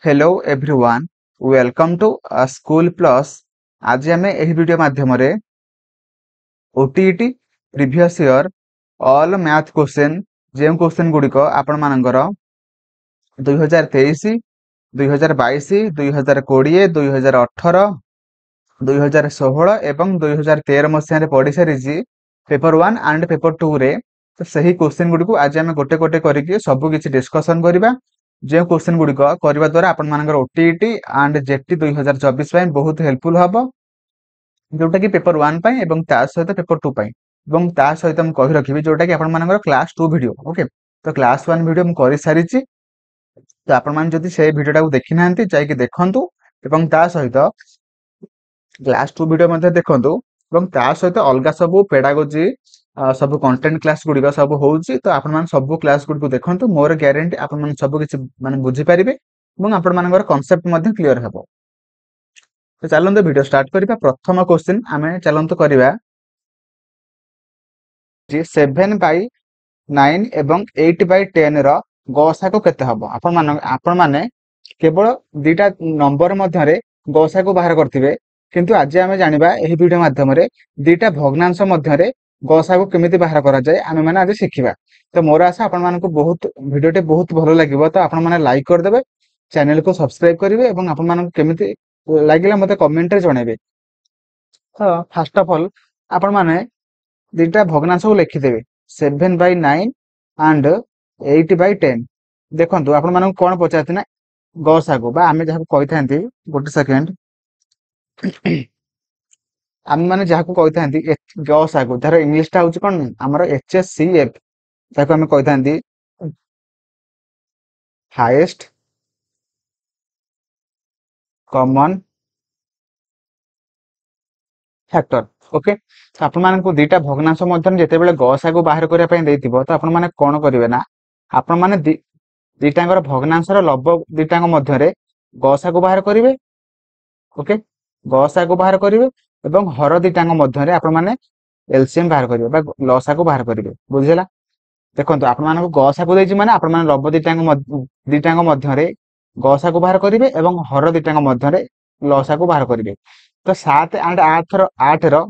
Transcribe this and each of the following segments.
Hello everyone welcome to school plus. आज आम यह वीडियो माध्यम OTET previous year all math question जो क्वेश्चन गुड़िक आपण मानकर 2023 2022 2020 2018 2016 एवं 2013 मसीह पढ़ी सारी पेपर 1 एंड पेपर 2 रे तो सही क्वेश्चन गुड़ी को आज आम गोटे गोटे करके सब किसी डिस्कसन करवा जो क्वेश्चन गुड़िक करने द्वारा आपण मानकर ओटीईटी एंड जेटी 2024 बहुत हेल्पफुल हम जोटा कि पेपर 1 एवं ता सहित पेपर 2 एवं ता सहित मुझे कही रखी जोटा कि आपण मानकर क्लास 2 वीडियो ओके। तो क्लास 1 वीडियो मुझे कर सारी तो आपण मैंने जब से भिडियो देखी ना जाकि देखु एवं ता सहित क्लास 2 वीडियो देखु एवं ता सहित अलग सब पेडागोजी सब कंटेंट क्लास गुड़िक सब होउची तो आपण मान सब क्लास गुड़िक देखंतु मोर ग्यारंटी आपण मान सब किछि माने बुझी परिबे एवं आपण मानकर कांसेप्ट मध्ये क्लियर हेबो। तो चलंतु वीडियो स्टार्ट करिबा। प्रथम क्वेश्चन आमे चलंतु करिबा जे 7/9 एवं 8/10 रो गसागु केते हबो। आपण माने केवल दुटा नंबर मध्यरे गसागु बाहर करथिबे किंतु आज आमे जानिबा एही वीडियो माध्यम रे दुटा भग्नांश मध्यरे गसागु केमिति बाहर करा जाय आमे माने आज शिखिबा। तो मोर आशा आपण मानकु बहुत वीडियोटे बहुत भलो लागिबो तो आपण माने लाइक कर देबे चैनल को सब्सक्राइब करिवे एवं आपण मानकु केमिति लागिला मते कमेंट रे जणेबे। तो फर्स्ट ऑफ ऑल आपण माने दुटा भग्नांश को लिखि देबे 7/9 एंड 8/10। देखंतु आपण मानकु कोन पचारथि ना गसागु बा आमे जहाको कहिथांती गोटे सेकंड आम माने जहाको कहिथांती गसागु तार इंग्लिश टा होची कोन हमर एचएससीएफ ताको आमे कहिथांती हाईएस्ट कॉमन फैक्टर ओके। तो आपण मानकु दुटा भग्नांश मध्यम जेतेबेले गसागु बाहर करिया पय देथिबो तो आपण माने कोन करिवे ना आपण माने दुटांगर भग्नांशर लब दुटांग मध्यरे गसागु बाहर करिवे ओके। गसागु बाहर करिवे एवं हर दुटांग मध्यरे आपण माने एलसीएम बाहर करिवे बा लसागु बाहर करिवे बुझिला। देखंतु आपण मानकु गसागु देछि माने आपण माने लब दुटांग मध्यरे गसागु बाहर करिवे एवं हर दुटांग मध्यरे लसागु बाहर करिवे। तो 7 एंड 8 रो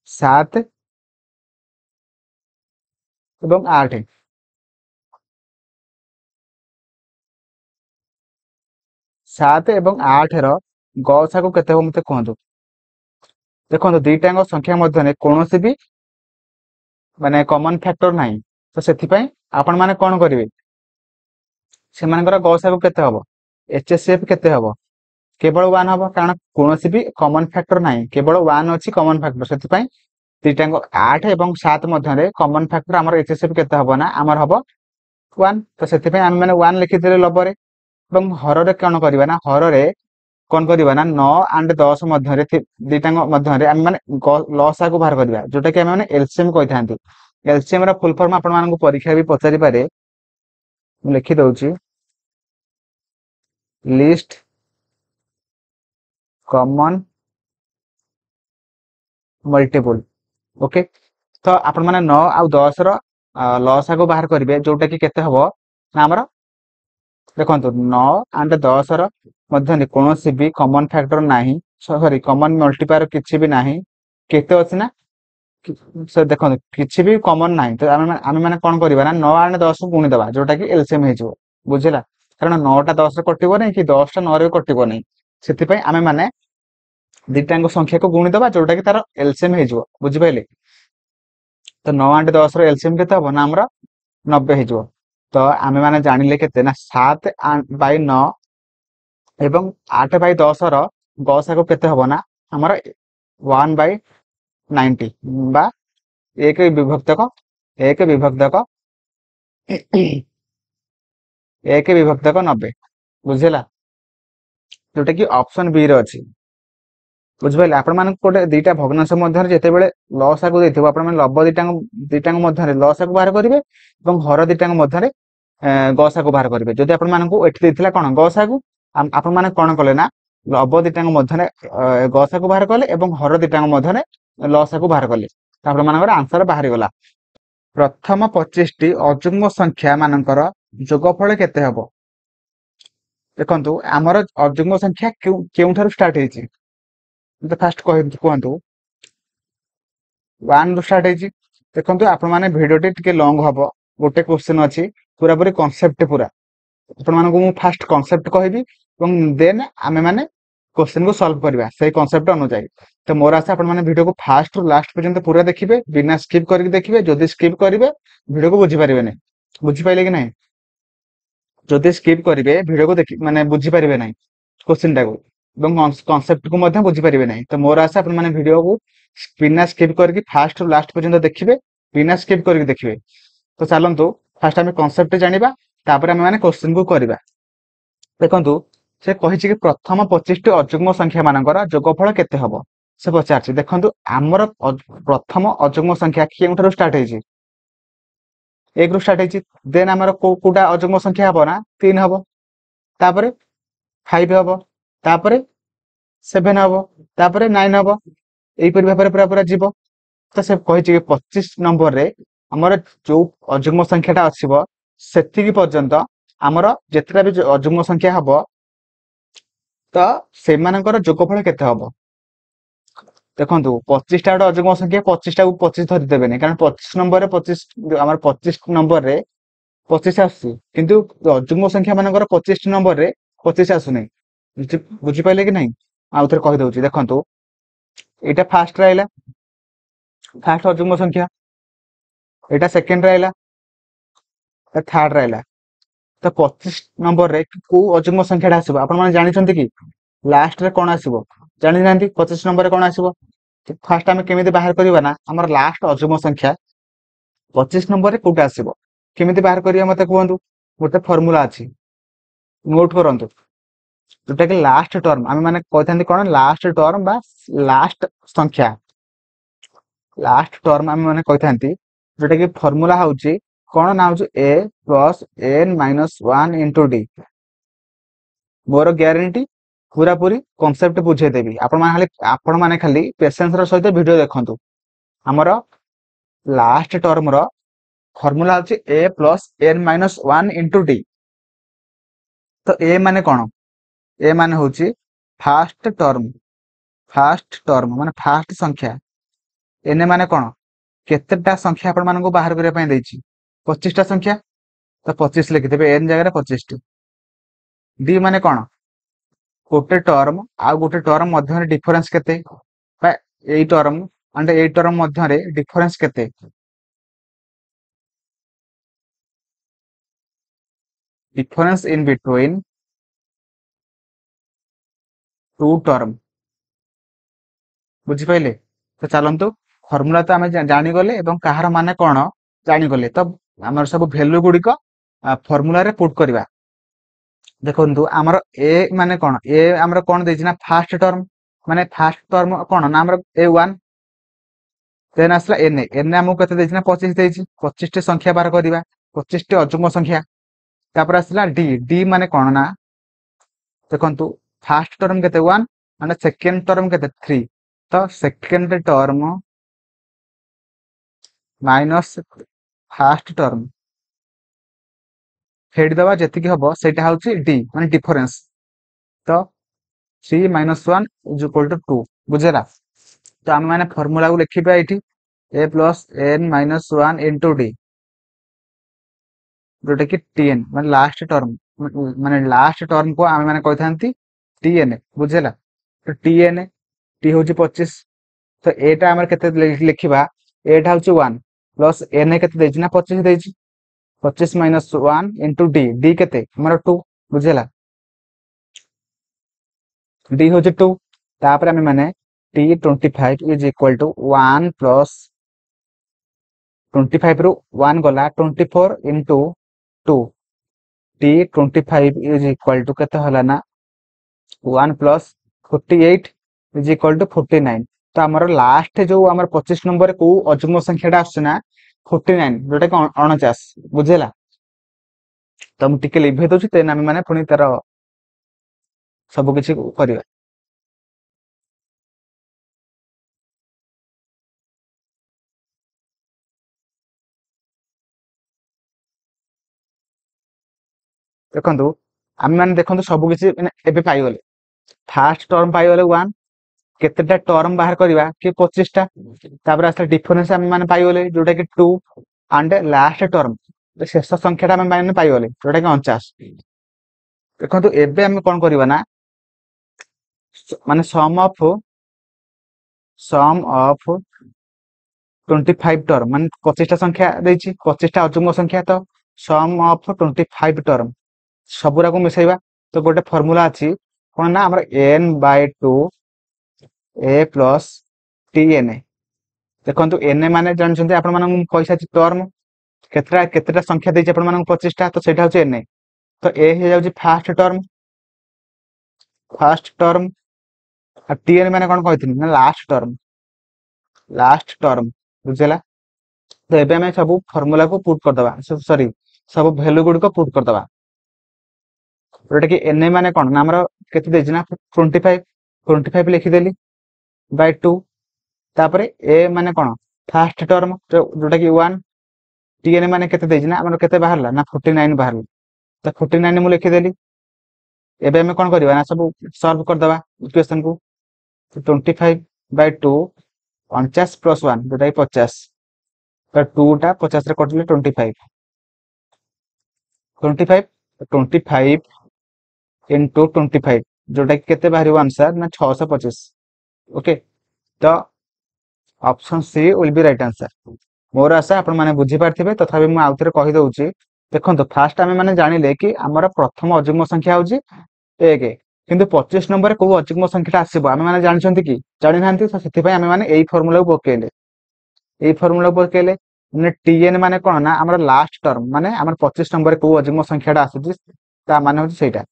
7 एवं 8 7 एवं 8 रो गसागु केते हो मते कहंतु। देखंतु दुटांग संख्या मध्यरे कोनोसी भी माने कॉमन फैक्टर नाही तो सेथि पय आपण माने कोन करिवे सेमानकर गसागु केते हबो एचएसएफ केते हबो केवल 1 हबो कारण कोनोसी भी कॉमन फैक्टर नाही केवल 1 अछि कॉमन फैक्टर सेथि पय दुटांग 8 एवं 7 मध्यरे कॉमन फैक्टर हमर एचएसएफ केते हबो ना हमर हबो 1 तो सेथि पय हम माने 1 लिखि देले लबरे एवं हर रे कोन करिवा ना हर रे कोन करिवा ना 9 एंड 10 मध्यरे दुटांग मध्यरे हम माने लसागु बाहर करिवा जोटा कि हम माने एलसीएम कहिथांती। एलसीएम रा फुल फॉर्म आपण मानकु परीक्षा भी पचारि पारे लिखि दउची लिस्ट कॉमन मल्टीपल ओके। तो आपण माने 9 आ 10 रो लसागु बाहर करिवे जोटा कि केते हबो ना हमर देखंतु 9 एंड 10 रो मध्यने कोनोसी भी कॉमन फैक्टर नाही सॉरी कॉमन मल्टीप्लायर किछि भी नाही केते अछि ना से देखंतु किछि भी कॉमन नाही तो आमे माने कोन करिवा ना 9 एंड 10 को गुणी देबा जोटा कि एलसीएम हे जो बुझिला कारण 9 टा 10 रे कटिबो नै कि 10 टा 9 रे कटिबो नै सेति पय आमे माने दुटांग संख्या को गुणी देबा जोटा कि तार एलसीएम हे जो बुझि पाइले। तो 9 एंड 10 रो एलसीएम केते हबो ना हमरा 90 हे जो। तो आमे माने जानिले केते ना 7/9 एवं 8/10 रो गसागु केते हबो ना हमर 1/90 बा 1 विभक्तक 90 बुझिला जोटा कि ऑप्शन बी रे अछि बुझिपाइले। आपण मानक कोटे दुटा भग्नांश मध्यरे जेतेबेले लसागु देथिबो आपण माने लब दुटांग मध्यरे लसागु बाहर करिवे एवं हर दुटांग मध्यरे गसागु बाहर करिवे। जदि आपण मानकु एठी देथिला कोन गसागु आपण माने कोन कले ना लब दुटांग मध्यरे गसागु बाहर कले एवं हर दुटांग मध्यरे लसागु बाहर कले आपण मानकर आंसर बाहर गला। प्रथम 25 टी अजुग्म संख्या मानकर जोगफल केते हबो ଦେଖନ୍ତୁ ଆମର ଅଯୁଗ୍ମ ସଂଖ୍ୟା କେଉଁଠାରୁ ଷ୍ଟାର୍ଟ ହେଇଛି ମତେ ଫାଷ୍ଟ କୁହନ୍ତୁ। 1 ରୁ ଷ୍ଟାର୍ଟ ହେଇଛି। ଦେଖନ୍ତୁ ଆପଣ ମାନେ ଭିଡିଓଟି ଟିକେ ଲଙ୍ଗ ହବ। ଗୋଟେ କ୍ୱେଶ୍ଚନ ଅଛି ପୁରାପୁରି କନସେପ୍ଟ ପୁରା। ଆପଣମାନଙ୍କୁ ମୁଁ ଫାଷ୍ଟ କନସେପ୍ଟ କହିବି ଏବଂ ଦେନ୍ ଆମେ ମାନେ କ୍ୱେଶ୍ଚନ କୁ ସଲ୍ଭ କରିବା ସେଇ କନସେପ୍ଟ ଅନୁଯାୟୀ। ତ ମୋର ଆଶା ଆପଣ ମାନେ ଭିଡିଓକୁ ଫାଷ୍ଟ ରୁ ଲାଷ୍ଟ ପର୍ଯ୍ୟନ୍ତ ପୁରା ଦେଖିବେ, ବିନା ସ୍କିପ୍ କରିକି ଦେଖିବେ। ଯଦି ସ୍କିପ୍ କରିବେ ଭିଡିଓକୁ ବୁଝିପାରିବେନି। ବୁଝିପାରିଲେ କି ନାହିଁ? ଯଦି ସ୍କିପ୍ କରିବେ ଭିଡିଓକୁ ଦେଖି ମାନେ ବୁଝିପାରିବେ ନାହିଁ କ୍ୱେଶ୍ଚନ ଟାକୁ ଏବଂ କନସେପ୍ଟ କୁ ମଧ୍ୟ ବୁଝିପାରିବେ ନାହିଁ। ତ ମୋର ଆଶା ଆପଣ ମାନେ ଭିଡିଓକୁ ବିନା ସ୍କିପ୍ କରିକି ଫାଷ୍ଟ ରୁ ଲାଷ୍ଟ ପର୍ଯ୍ୟନ୍ତ ଦେଖିବେ, ବିନା ସ୍କିପ୍ କରିକି ଦେଖିବେ। ତ ଚାଲନ୍ତୁ ଫାଷ୍ଟ ଆମେ କନସେପ୍ଟ ଜାଣିବା, ତାପରେ ଆମେ ମାନେ କ୍ୱେଶ୍ଚନ କୁ କରିବା। ଦେଖନ୍ତୁ ସେ କହିଛି କି ପ୍ରଥମ 25ଟି ଅଯୁଗ୍ମ ସଂଖ୍ୟା ମାନଙ୍କର ଯୋଗଫଳ କେତେ ହବ ସେ ପଚାରିଛି। ଦେଖନ୍ତୁ ଆମର ପ୍ରଥମ ଅଯୁଗ୍ମ ସଂଖ୍ୟା କେଉଁଠାରୁ ଷ୍ଟାର୍ଟ ହେଇଛି? 1 ରୁ ଷ୍ଟାର୍ଟ ହେଇଛି। ଦେନ୍ ଆମର କୋଉଟା ଅଯୁଗ୍ମ ସଂଖ୍ୟା ହବ ନା 3 ହବ, ତାପରେ 5 ହବ, ତାପରେ 7 ହବ, ତାପରେ 9 ହବ। ଏଇପରି ଭାବରେ ପୁରା ପୁରା ଯିବ। ତ ସେ କହିଛି କି 25 ନମ୍ବରରେ ଆମର ଯୋଉ ଅଯୁଗ୍ମ ସଂଖ୍ୟାଟା ଆସିବ ସେତିକି ପର୍ଯ୍ୟନ୍ତ ଆମର ଯେତେଟା ବି ଅଯୁଗ୍ମ ସଂଖ୍ୟା ହବ ତ ସେମାନଙ୍କର ଯୋଗଫଳ କେତେ ହବ। ଦେଖନ୍ତୁ 25ଟା ଗୋଟେ ଅଯୁଗ୍ମ ସଂଖ୍ୟା, 25ଟାକୁ 25 ଧରିଦେବେନି, କାରଣ 25 ନମ୍ବରରେ 25 ଆମର 25 ନମ୍ବରରେ 25 ଆସୁଛି, କିନ୍ତୁ ଅଯୁଗ୍ମ ସଂଖ୍ୟା ମାନଙ୍କର 25 ନମ୍ବରରେ 25 ଆସୁନି। ବୁଝିପାରିଲେ କି ନାହିଁ? ଆଉ ଥରେ କହିଦଉଛି। ଦେଖନ୍ତୁ ଏଇଟା ଫାଷ୍ଟ ରହିଲା, ଫାଷ୍ଟ ଅଯୁଗ୍ମ ସଂଖ୍ୟା। ଏଇଟା ସେକେଣ୍ଡ ରହିଲା, ଥାର୍ଡ ରହିଲା। ତ 25 ନମ୍ବରରେ କୋଉ ଅଯୁଗ୍ମ ସଂଖ୍ୟାଟା ଆସିବ ଆପଣ ମାନେ ଜାଣିଛନ୍ତି କି? ଲାଷ୍ଟରେ କଣ ଆସିବ ଜାଣିନାହାନ୍ତି? 25 ନମ୍ବରରେ କଣ ଆସିବ? ଫାଷ୍ଟ ଆମେ କେମିତି ବାହାର କରିବା ନା ଆମର ଲାଷ୍ଟ ଅଯୁଗ୍ମ ସଂଖ୍ୟା 25 ନମ୍ବରରେ କୋଉଟା ଆସିବ କେମିତି ବାହାର କରିବା ମତେ କୁହନ୍ତୁ। ଗୋଟେ ଫର୍ମୁଲା ଅଛି, ନୋଟ କରନ୍ତୁ। ଯୋଉଟା କି ଲାଷ୍ଟ ଟର୍ମ ଆମେ ମାନେ କହିଥାନ୍ତି କଣ? ଲାଷ୍ଟ ଟର୍ମ ବା ଲାଷ୍ଟ ସଂଖ୍ୟା, ଲାଷ୍ଟ ଟର୍ମ ଆମେ ମାନେ କହିଥାନ୍ତି, ଯୋଉଟା କି ଫର୍ମୁଲା ହଉଛି କଣ ନା ହଉଛି a plus n minus 1 into d। ମୋର ଗ୍ୟାରେଣ୍ଟି ପୁରାପୁରି କନସେପ୍ଟ ବୁଝେଇଦେବି। ଆପଣ ମାନେ ଖାଲି ପେସେନ୍ସର ସହିତ ଭିଡିଓ ଦେଖନ୍ତୁ। ଆମର ଲାଷ୍ଟ ଟର୍ମର ଫର୍ମୁଲା ହଉଛି a plus n minus 1 into d। ତ a ମାନେ କଣ? a ମାନେ ହଉଛି ଫାଷ୍ଟ ଟର୍ମ ମାନେ ଫାଷ୍ଟ ସଂଖ୍ୟା। n ମାନେ କଣ? କେତେଟା ସଂଖ୍ୟା ଆପଣ ମାନଙ୍କୁ ବାହାର କରିବା ପାଇଁ ଦେଇଛି? 25ଟା ସଂଖ୍ୟା। ତ 25 ଲେଖିଦେବେ n ଜାଗାରେ 25ଟି। d ମାନେ କଣ? ଗୋଟେ ଟର୍ମ ଆଉ ଗୋଟେ ଟର୍ମ ମଧ୍ୟରେ ଡିଫରେନ୍ସ କେତେ, ବା ଏଇ ଟର୍ମ and ଏଇ ଟର୍ମ ମଧ୍ୟରେ ଡିଫରେନ୍ସ କେତେ? Difference in between two term. ବୁଝିପାରିଲେ? ତ ଚାଲନ୍ତୁ ଫର୍ମୁଲା ତ ଆମେ ଜାଣିଗଲେ ଏବଂ କାହାର ମାନେ କଣ ଜାଣିଗଲେ। ତ ଆମର ସବୁ ଭ୍ୟାଲୁ ଗୁଡିକ ଫର୍ମୁଲାରେ ପୁଟ୍ କରିବା। ଦେଖନ୍ତୁ ଆମର a ମାନେ କଣ? a ଆମର କଣ ଦେଇଛି ନା ଫାଷ୍ଟ ଟର୍ମ, ମାନେ ଫାଷ୍ଟ ଟର୍ମ କଣ ନା ଆମର a1। ଦେନ୍ ଆସିଲା n ଆମକୁ କେତେ ଦେଇଛି ନା 25 ଦେଇଛି। 25ଟି ସଂଖ୍ୟା ବାହାର କରିବା, 25ଟି ଅଯୁଗ୍ମ ସଂଖ୍ୟା। ତାପରେ ଆସିଲା d ମାନେ କଣ ନା ଦେଖନ୍ତୁ ଫାଷ୍ଟ ଟର୍ମ କେତେ 1 ମାନେ ସେକେଣ୍ଡ ଟର୍ମ କେତେ 3। ତ second term minus first term ଫେଡିଦବା, ଯେତିକି ହବ ସେଇଟା ହଉଛି d ମାନେ ଡିଫରେନ୍ସ। ତ 3 ମାଇନସ୍ 1 ଇଜ ଇକ୍ୱାଲ ଟୁ 2। ବୁଝିଲା? ତ ଆମେ ମାନେ ଫର୍ମୁଲାକୁ ଲେଖିବା ଏଇଠି a plus n minus 1 into d, ଯୋଉଟା କି tn ମାନେ ଲାଷ୍ଟ ଟର୍ମ, ମାନେ ଲାଷ୍ଟ ଟର୍ମକୁ ଆମେ ମାନେ କହିଥାନ୍ତି tn। ବୁଝିଲା? ତ tn t ହଉଛି 25। ତ ଏଟା ଆମର କେତେ ଲେଖିବା? ଏଟା ହଉଛି 1 ପ୍ଲସ୍ n କେତେ ଦେଇଛି ନା 25 ଦେଇଛି। 25 ମାଇନସ୍ 1 ଇଣ୍ଟୁ d କେତେ ଆମର 2। ବୁଝିଲା? d ହଉଛି 2। ତାପରେ ଆମେ ମାନେ t25 is equal to 1 plus 25 ରୁ 1 ଗଲା 24 into 2। t25 is equal to କେତେ ହେଲା ନା 1 ପ୍ଲସ୍ 48 ଇଜ ଇକ୍ୱାଲ ଟୁ 49। ତ ଆମର ଲାଷ୍ଟ ଯୋଉ ଆମର 25 ନମ୍ବରରେ କୋଉ ଅଯୁଗ୍ମ ସଂଖ୍ୟାଟା ଆସୁଛି ନା 49, ଯୋଉଟା କି 49। ବୁଝିଲା? ତ ମୁଁ ଟିକେ ଲିଭେଇ ଦଉଛି, ତେଣୁ ଆମେ ମାନେ ପୁଣି ତାର ସବୁ କିଛି କରିବା। ଦେଖନ୍ତୁ आम मैंने देखो सब किसी एबे पाइगले फास्ट टर्म पाइगले 1 केतेटा टर्म बाहर करवा कि 25टा तापर आसला डिफरेंस आम मैंने पाइगले जोटा कि 2 एंड लास्ट टर्म शेष संख्याटा आम मैंने पाइगले जोटा कि 49 देखो एबे आम कौन करवा ना माने सम ऑफ 25 टर्म मान 25टा संख्या देछि 25टा अजुग्म संख्या तो सम ऑफ 25 टर्म सबुरा को मिसेइबा तो गोटे फार्मूला अछि कोन ना हमर n/2 a प्लस tn देखंतु n माने जानछन्ते आपण मानन पैसा छि टर्म केतेटा संख्या देछि आपण मानन 25टा तो सेटा होछि n तो a हे जाउछि फर्स्ट टर्म आ tn माने कोन कहिथिनि ना लास्ट टर्म बुझला तो एबे हमें सब फार्मूला को पुट कर दबा सॉरी सब वैल्यू गुड को पुट कर दबा जोटा कि एन माने कोन ना हमर केते देछि ना 25 लिखि देली बाय 2 तापरे ए माने कोन फर्स्ट टर्म जोटा कि 1 टीएन माने केते देछि ना हमर केते बाहरला ना 49 बाहरला तो 49 मु लिखि देली एबे हमें कोन करबा ना सब सॉल्व कर दबा इक्वेशन को 25/2 49 + 1 जोटा कि 50 तो 2 टा 50 रे कटले 25 into 25 जोटा कि केते बाहर आंसर ना 625 ओके तो option C will be right answer मोर आशा आपण माने बुझी पारथिबे तथापि मु आउतरे कहि दउची देखंतो फास्ट आमे माने जानिले कि हमर प्रथम अजुग्म संख्या होची 1 किंतु 25 नंबर को अजुग्म संख्याटा आसीबो आमे माने जानिछंती कि जानि नांती तो सेति पय आमे माने एई फार्मूला को पकेले माने टीएन माने कोन ना हमर लास्ट टर्म माने हमर 25 नंबर को अजुग्म संख्याटा आसीची ता माने होची सेटा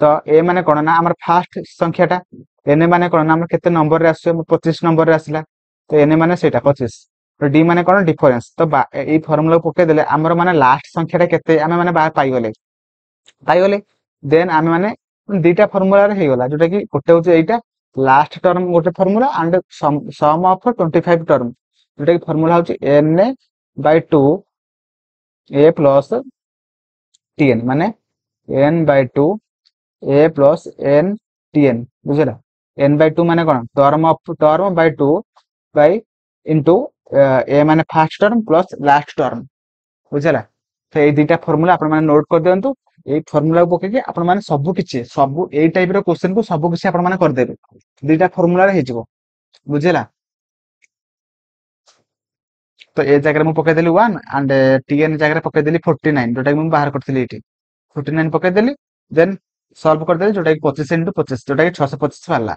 तो ए माने कोन ना हमर फास्ट संख्याटा एन माने कोन ना हमर केते नंबर रे आसी 25 नंबर रे आसीला तो एन माने सेटा 25 तो डी माने कोन डिफरेंस तो ए फार्मूला को पके देले हमर माने लास्ट संख्याटा केते आमे माने बाहर पाइगले देन आमे माने दुईटा फार्मूला रे हेगला जोटा कि गोटे होची एटा लास्ट टर्म गोटे formula and sum of 25 term जोटा कि फार्मूला होची n/2 a प्लस tn माने n/2 a plus n tn बुझला n/2 माने कोन term by 2 by into a माने first term plus last term बुझला तो ए दुईटा फार्मूला आपण माने नोट कर दियंतु ए फार्मूला को पके आपण माने सब ए टाइप रो क्वेश्चन को सब किछि आपण माने कर देबे दुईटा फार्मूला रे हेजिवो बुझला तो ए जगह मु पके देली 1 एंड tn जगह पके देली 49 जोटा कि मु बाहर करथिली एठी 49 पके देली देन सॉल्व कर देली जोटा कि 25 * 25 जोटा कि 625 वाला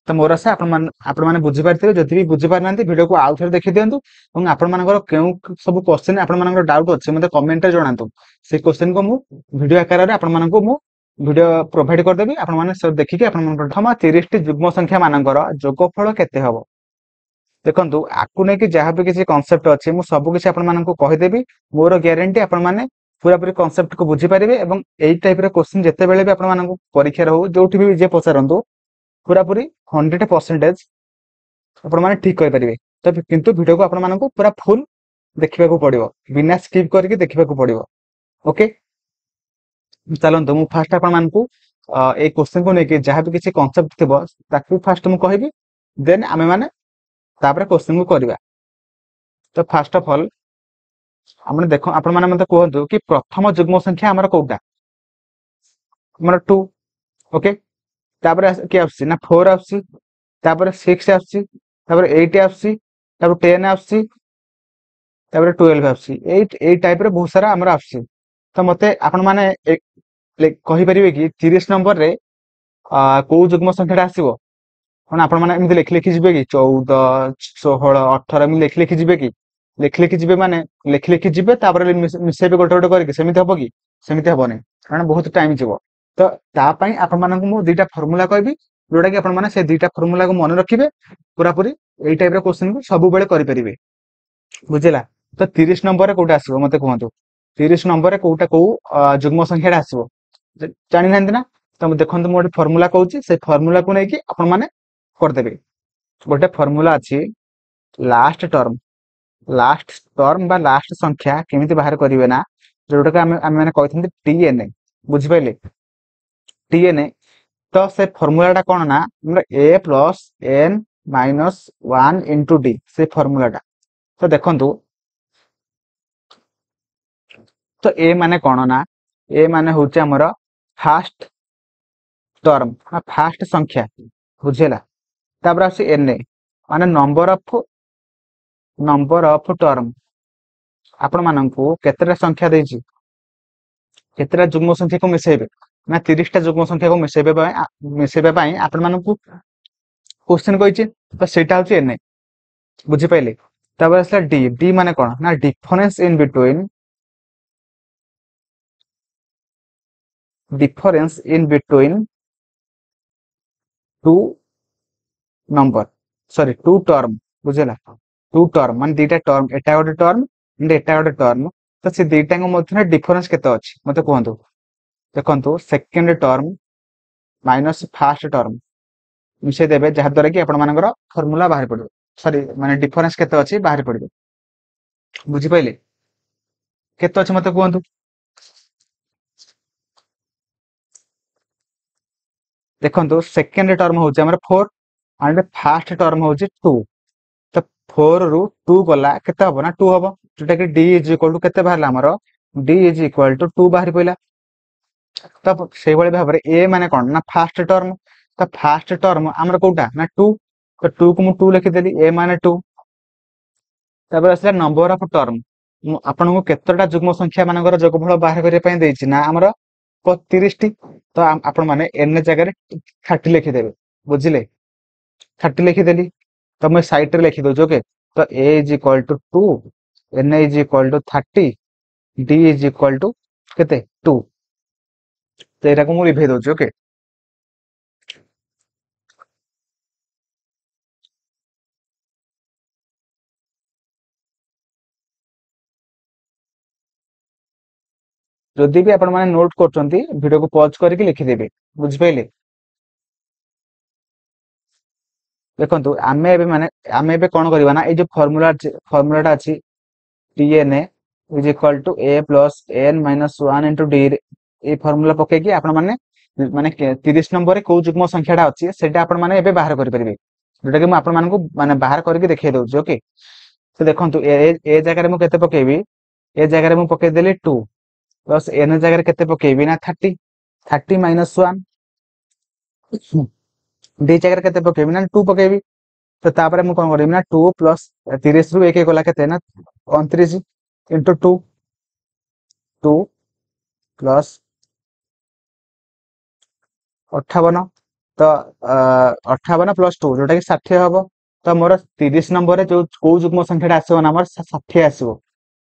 तो मोर आशा आपण माने बुझी पारथिबे जति भी बुझी पार नांती वीडियो को आउ थरे देखि दियंतु और आपण मानकर केउ सब क्वेश्चन आपण मानकर डाउट अछि मते कमेंट रे जणांतु से क्वेश्चन को मु वीडियो आकार रे आपण मानको मु वीडियो प्रोवाइड कर देबी आपण माने सब देखि के आपण मानकर प्रथम 30 टी युग्म संख्या मानकर जोगफल केते हबो देखंतु आकु नै कि जहा भी किसी कांसेप्ट अछि मु सब किछि आपण मानको कहि देबी मोर ग्यारंटी आपण माने पूरा पूरी कांसेप्ट को बुझी पारिबे एवं एई टाइप रे क्वेश्चन जते बेले भी आपण मानको परीक्षा रहू जोठी भी जे पचारंतु पूरा पूरी 100% आपण माने ठीक करि परिबे तो किंतु वीडियो को आपण मानको पूरा फुल देखिबा को पड़िबो बिना स्किप करके देखिबा को पड़िबो ओके चलंतु मु फास्ट आपण मानको ए क्वेश्चन को नै कि जहा भी किछि कांसेप्ट थिबो ताकू फास्ट मु कहिबी देन आमे माने तापर क्वेश्चन को करबा तो फर्स्ट ऑफ ऑल हमने देखो आपण माने मते कहंतु कि प्रथम युग्म संख्या हमर कोउटा हमर 2 ओके तापर के आसी ना 4 आसी तापर 6 आसी तापर 8 आसी तापर 10 आसी तापर 12 आसी 8 टाइप रे बहुत सारा हमर आसी तो मते आपण माने कहि परिबे कि 30 नंबर रे को युग्म संख्याटा आसीबो कोन आपण माने एमि लिखि जिबे कि 14 16 18 एमि लिखि जिबे कि लिखि जिबे माने लिखि जिबे तापर मिसेबे गोटे गोटे करके सेमिति हबो कि सेमिति हबो नै कारण बहुत टाइम जिवो तो ता पई आपण मानक मु दुईटा फार्मूला कहबी जोटा कि आपण माने से दुईटा फार्मूला को मन रखिबे पूरा पूरी एई टाइप रो क्वेश्चन को सब बेले करि परिबे बुझिला तो 30 नंबर रे कोटा आसीबो मते कहंतु 30 नंबर रे कोटा को युग्म संख्याटा आसीबो जानि नांदी ना तो देखंतु मोटे फार्मूला कहूची से फार्मूला को नै कि आपण माने कर देबे गोटे फार्मूला अछि लास्ट टर्म बा लास्ट संख्या केमिति बाहर करिवे ना जोटा कि हम माने कहथि टीएन बुझिपारे टीएनए तो से फर्मूलाटा कौन ना a plus n minus 1 into d से फर्मूलाटा तो देखंतु तो ए माने कौन ना ए माने होचे हमर फास्ट टर्म फास्ट संख्या बुझेला तापर आसी एन ए माने नंबर ऑफ टर्म आपण माननकु केतेटा संख्या देछि केतेटा जुग्म संख्या को मिसेबे ना 30 टा जुग्म संख्या को मिसेबे पई आपण माननकु क्वेश्चन कहिछि तो सेटा होछि एन ए बुझि पाइले तापर आसला डी डी माने कोन ना difference in between two number sorry two term बुझेला टू टर्म मान दीटा टर्म एटा गोटे टर्म एंड एटा गोटे टर्म तो से दीटा मध्य डिफरेंस केते अछि मते कहंतु देखंतु second term minus first term मिसे देबे जहा द्वारा कि आपण मानकर फार्मूला बाहर पड़िबो सॉरी माने डिफरेंस केते अछि बाहर पड़िबो बुझि पाइले केते अछि मते कहंतु देखंतु सेकंड टर्म होउची हमर 4 एंड फर्स्ट टर्म होउची 2 तो 4 रु 2 गला केते हबो ना 2 हबो जोटा कि d इज इक्वल टू केते बाहरला हमर d इज इक्वल टू 2 बाहर पइला तो सेही बळे भाबरे a माने कोन ना फर्स्ट टर्म तो फर्स्ट टर्म हमर कोटा ना 2 तो 2 को मु 2 लिखि देली a माने 2 तबे असला नंबर ऑफ टर्म आपण को केतटा जुग्म संख्या मानकर जोगफल बाहर करिया पय देछि ना हमर 30 टी तो आपण माने n जगह 30 लिखि देबे बुझिले 30 लिखि देली तो मैं साइड रे लिखि दोजो ओके तो a is equal to 2 n is equal to 30 d is equal to केते 2 तो एरा को मु लिखि दोजो ओके जदि भी आपण माने नोट करचंती वीडियो को पॉज करके लिखि देबे बुझि पाइले देखंतु आमे एबे कोन करबा ना ए जो फार्मूलाटा अछि TNA is equal to a plus n minus 1 into d ए फार्मूला पके कि आपण माने माने 30 नंबर रे को जुग्म संख्याटा अछि सेटा आपण माने एबे बाहर करि परिबे जोटा कि म आपण मानकु माने बाहर करके देखै दउछु ओके तो देखंतु ए जगह रे म केते पकेबी ए जगह रे म पके देली 2 प्लस n जगह रे केते पकेबी ना 30 30 माइनस 1 d जगह रे केते पकेबी ना 2 पकेबी तो तापर मु कोन करबी ना 2 प्लस 30 रु 1 गला केते ना 29 इंटू 2 2 प्लस 58 तो 58 प्लस 2 जोटा कि 60 हबो तो मोर 30 नंबर रे जो को जुग्म संख्याटा आसीबो ना हमर 60 आसीबो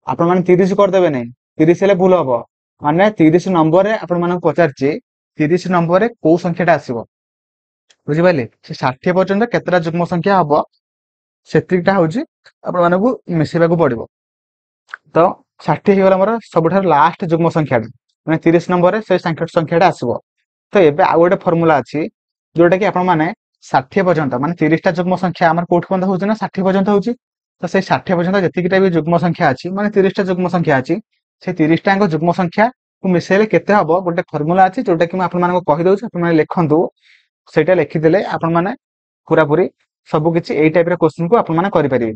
आपण माने 30 कर देबे नै 30 हेले भूल हबो माने 30 नंबर रे आपण माने पचारची 30 नंबर रे को संख्याटा आसीबो बुझि पाइले से 60 पर्यंत केतरा जुग्म संख्या हबो सेतिकटा होउची आपण मानकु मिसेबा को पड़िबो तो 60 हिगला हमर सबठार लास्ट जुग्म संख्याटा माने 30 नंबर रे से संख्याटा आसीबो तो एबे आ गोटे फार्मूला अछि जोटा कि आपण माने 60 पर्यंत माने 30 टा जुग्म संख्या हमर कोठ पर्यंत होउची ना 60 पर्यंत होउची तो से 60 पर्यंत जतिकिटा भी जुग्म संख्या अछि माने 30 टा जुग्म संख्या अछि से 30 टांग जुग्म संख्या को मिसेले केते हबो गोटे फार्मूला अछि जोटा कि म आपण मानको कहि दउछु आपण माने लेखंतु सेटा लिखि देले आपण माने पूरा पूरी सब किछि एई टाइप रे क्वेश्चन को आपण माने करि परिबे